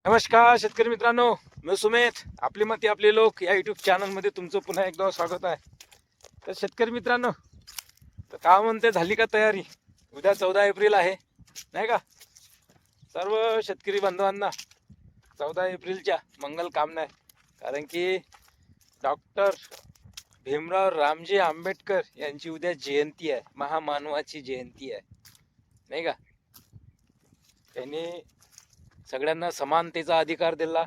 नमस्कार शेतकरी मित्रांनो, मी सुमेध. आपली मती आपले लोक या युट्यूब चॅनलमध्ये तुमचं पुन्हा एकदा स्वागत आहे. तर शेतकरी मित्रांनो, तर काय म्हणते, झाली का तयारी? उद्या 14 एप्रिल आहे, नाही का? सर्व शेतकरी बांधवांना 14 एप्रिलच्या मंगल कामना आहे. कारण की डॉक्टर भीमराव रामजी आंबेडकर यांची उद्या जयंती आहे, महामानवाची जयंती आहे, नाही का? त्यांनी सगळ्यांना समानतेचा अधिकार दिला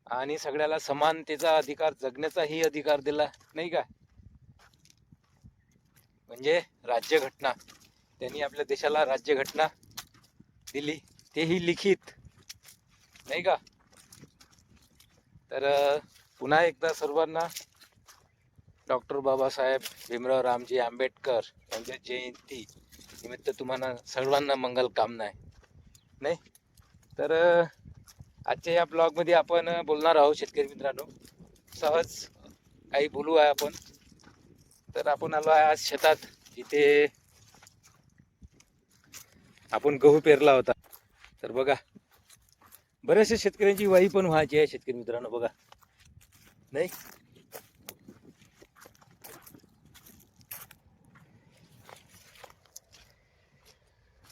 आणि सगळ्याला समानतेचा अधिकार, जगण्याचाही अधिकार दिला, नाही का? म्हणजे राज्यघटना, त्यांनी आपल्या देशाला राज्यघटना दिली, तेही लिखित, नाही का? तर पुन्हा एकदा सर्वांना डॉक्टर बाबासाहेब भीमराव रामजी आंबेडकर यांच्या जयंती निमित्त तुम्हाला सर्वांना मंगल कामना आहे, नाही? तर आजच्या या ब्लॉगमध्ये आपण बोलणार आहोत शेतकरी मित्रांनो, सहज काही बोलू आहे आपण. तर आपण आलो आहे आज शेतात, जिथे आपण गहू पेरला होता. तर बघा, बऱ्याचशा शेतकऱ्यांची वाई पण व्हायची आहे शेतकरी मित्रांनो, बघा, नाही?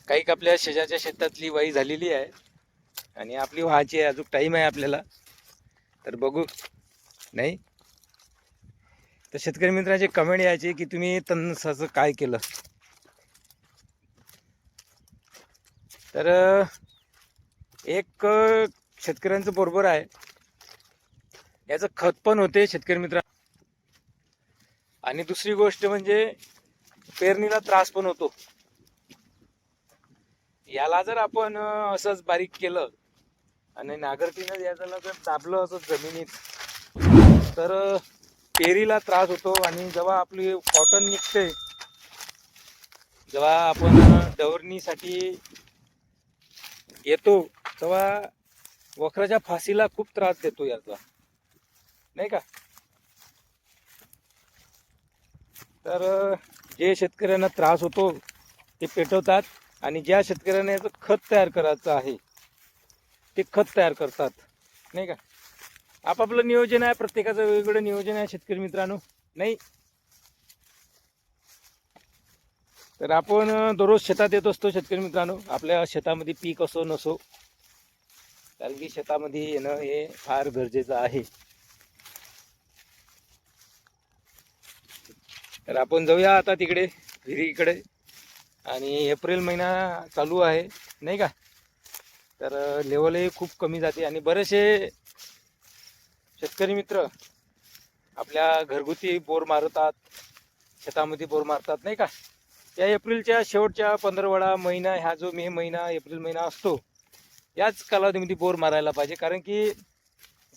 काही आपल्या शेजारच्या शेतातली वाई झालेली आहे आणि आपली व्हायची आहे, अजून टाईम आहे आपल्याला. तर बघू, नाही? तर शेतकरी मित्रांचे कमेंट यायचे की तुम्ही तणसाचं काय केलं. तर एक शेतकऱ्यांचं बरोबर आहे, याचं खत पण होते शेतकरी मित्र, आणि दुसरी गोष्ट म्हणजे पेरणीला त्रास पण होतो. याला जर आपण असंच बारीक केलं आणि नांगरटीनं याला जर दाबलं असं जमिनीत, तर पेरीला त्रास होतो. आणि जेव्हा आपली कॉटन निघते, जेव्हा आपण डवरणीसाठी येतो, तेव्हा वखराच्या फाशीला खूप त्रास देतो याचा, नाही का? तर जे शेतकऱ्यांना त्रास होतो ते पेटवतात, आणि ज्या शेतकऱ्यांना याचं खत तयार करायचं आहे ते खत तयार करतात, नाही का? आपापलं नियोजन आहे, प्रत्येकाचं वेगवेगळं नियोजन आहे शेतकरी मित्रांनो, नाही? तर आपण दररोज शेतात येत असतो शेतकरी मित्रांनो. आपल्या शेतामध्ये पीक असो नसो, कारण की शेतामध्ये येणं हे फार गरजेचं आहे. तर आपण जाऊया आता तिकडे विहिरीकडे, आणि एप्रिल महिना चालू आहे, नाही का? तर लेवलही खूप कमी जाते, आणि बरेचसे शेतकरी मित्र आपल्या घरगुती बोर मारतात, शेतामध्ये बोर मारतात, नाही का? या एप्रिलच्या शेवटच्या 15 महिना, हा जो मे महिना एप्रिल महिना असतो, याच कालावधीमध्ये बोर मारायला पाहिजे. कारण की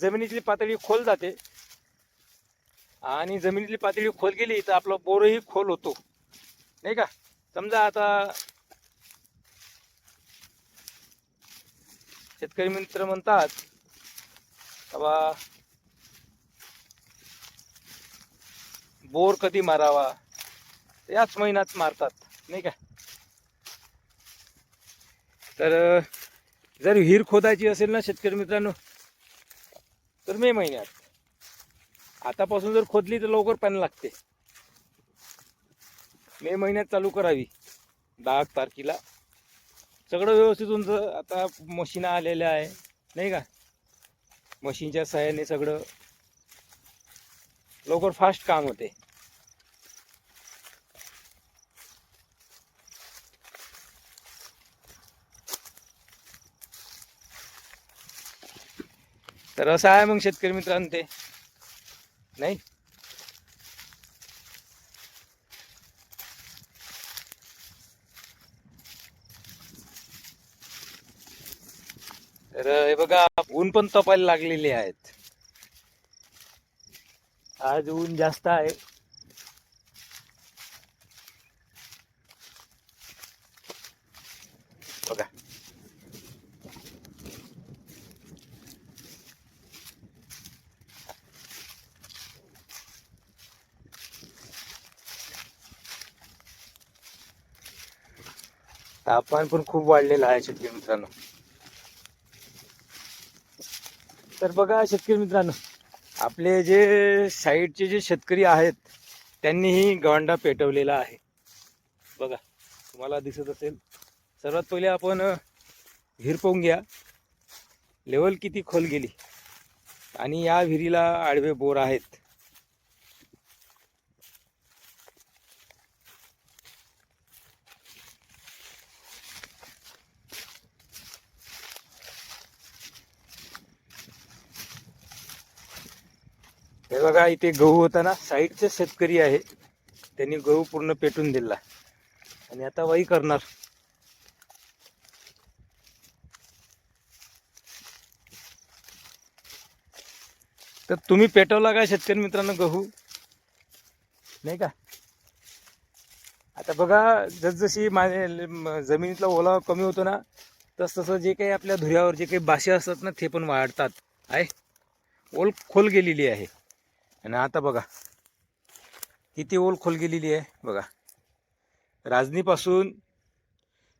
जमिनीतली पातळी खोल जाते, आणि जमिनीतली पातळी खोल गेली तर आपला बोरही खोल होतो, नाही का? समजा आता शेतकरी मित्र म्हणतात बाबा, बोर कधी मारावा, याच महिन्यात मारतात, नाही का? तर जर विहीर खोदायची असेल ना शेतकरी मित्रांनो, तर मे महिन्यात. आतापासून जर खोदली तर लवकर पाणी लागते. मे महिन्यात चालू करावी, 10 तारखेला सगळं व्यवस्थित तुमचं. आता मशीन आलेल्या आहे, नाही का? मशीनच्या सहाय्याने सगळं लवकर फास्ट काम होते. तर असं आहे मग शेतकरी मित्रांनो, ते, नाही? तर हे बघा, ऊन पण तपायला लागलेले आहेत. आज ऊन जास्त आहे. बघा, तापमान पण खूप वाढलेलं आहे शेतकरी मित्रांनो. तर बघा शेतकरी मित्रांनो, आपले जे साईडचे जे शेतकरी आहेत त्यांनीही गव्हांडा पेटवलेला आहे. बघा तुम्हाला दिसत असेल. सर्वात पहिले आपण विहीर पाहून घ्या, लेवल किती खोल गेली. आणि या विहिरीला आडवे बोर आहेत. हे बघा इथे गहू होता ना, साईडचे शेतकरी आहे त्यांनी गहू पूर्ण पेटून दिला आणि आता वाई करणार. तर तुम्ही पेटवला का शेतकरी मित्रांनो गहू? नाही का? आता बघा जसजशी जमिनीतला ओलावा कमी होतो ना, तसं जे काही आपल्या धुऱ्यावर जे काही बाशी असतात ना ते पण वाढतात आहे. ओल खोल गेलेली आहे. आणि आता बघा किती ओल खोल गेलेली आहे. बघा राजनीपासून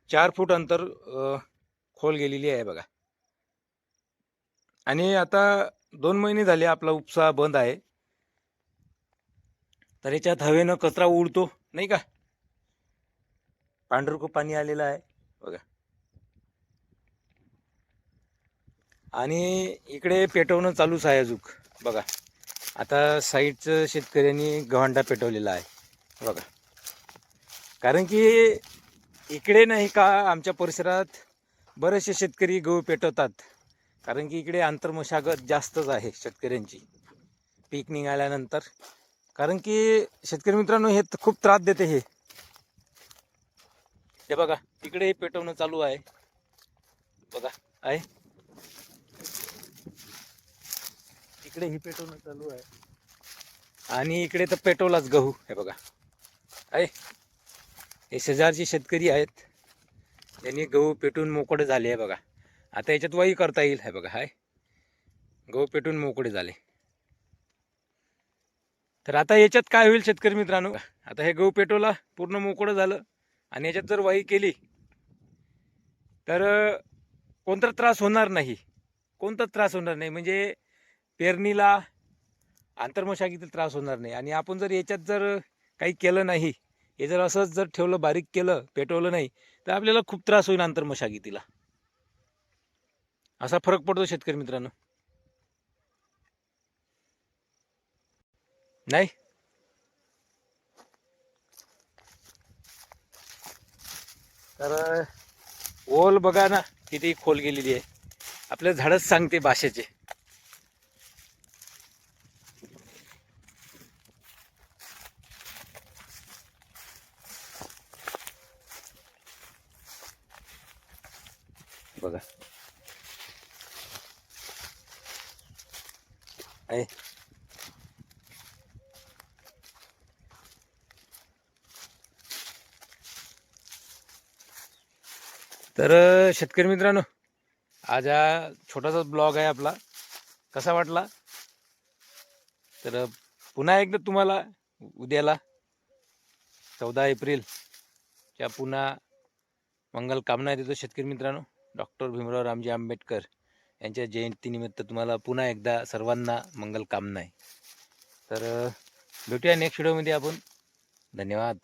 4 फूट अंतर खोल गेलेली आहे बघा. आणि आता 2 महिने झाले आपला उपसा बंद आहे. तर याच्यात हवेनं कचरा उडतो नाही का, पांढरकं पाणी आलेलं आहे बघा. आणि इकडे पेटवणं चालूच आहे अजून बघा. आता साईडचं शेतकऱ्यांनी गव्हांडा पेटवलेला आहे बघा. कारण की इकडे नाही का आमच्या परिसरात बरेचसे शेतकरी गहू पेटवतात. कारण की इकडे आंतरमशागत जास्तच आहे शेतकऱ्यांची पीक निघाल्यानंतर. कारण की शेतकरी मित्रांनो हे खूप त्रास देते हे बघा. इकडे पेटवणं चालू आहे बघा आहे. इकडे ही पेटवणं चालू आहे आणि इकडे तर पेटवलाच गहू हे बघा आहे. हे शेजारचे शेतकरी आहेत, त्यांनी गहू पेटून मोकळे झाले आहे बघा. आता याच्यात वाई करता येईल हे बघा. हाय गहू पेटून मोकळे झाले. तर आता याच्यात काय होईल शेतकरी मित्रांनो, आता हे गहू पेटवला पूर्ण मोकळं झालं आणि याच्यात जर वाई केली तर कोणता त्रास होणार नाही. कोणताच त्रास होणार नाही. म्हणजे पेरणीला आंतरमशागतीला त्रास होणार नाही. आणि आपण जर याच्यात जर काही केलं नाही, हे जर असंच जर ठेवलं, बारीक केलं, पेटवलं नाही, तर आपल्याला खूप त्रास होईल आंतरमशागतीला. असा फरक पडतो शेतकरी मित्रांनो. नाही तर ओल बघा ना किती खोल गेलेली आहे. आपल्या झाडच सांगते भाषेचे. बघा आहे. तर शेतकरी मित्रांनो, आज हा छोटासा ब्लॉग आहे आपला. कसा वाटला? तर पुन्हा एकदा तुम्हाला उद्याला 14 एप्रिलच्या पुन्हा मंगल कामना देतो शेतकरी मित्रांनो. डॉक्टर भीमराव रामजी आंबेडकर यांच्या जयंतीनिमित्त तुम्हाला पुन्हा एकदा सर्वांना मंगल कामना आहे. तर भेटूया नेक्स्ट व्हिडिओमध्ये आपण. धन्यवाद.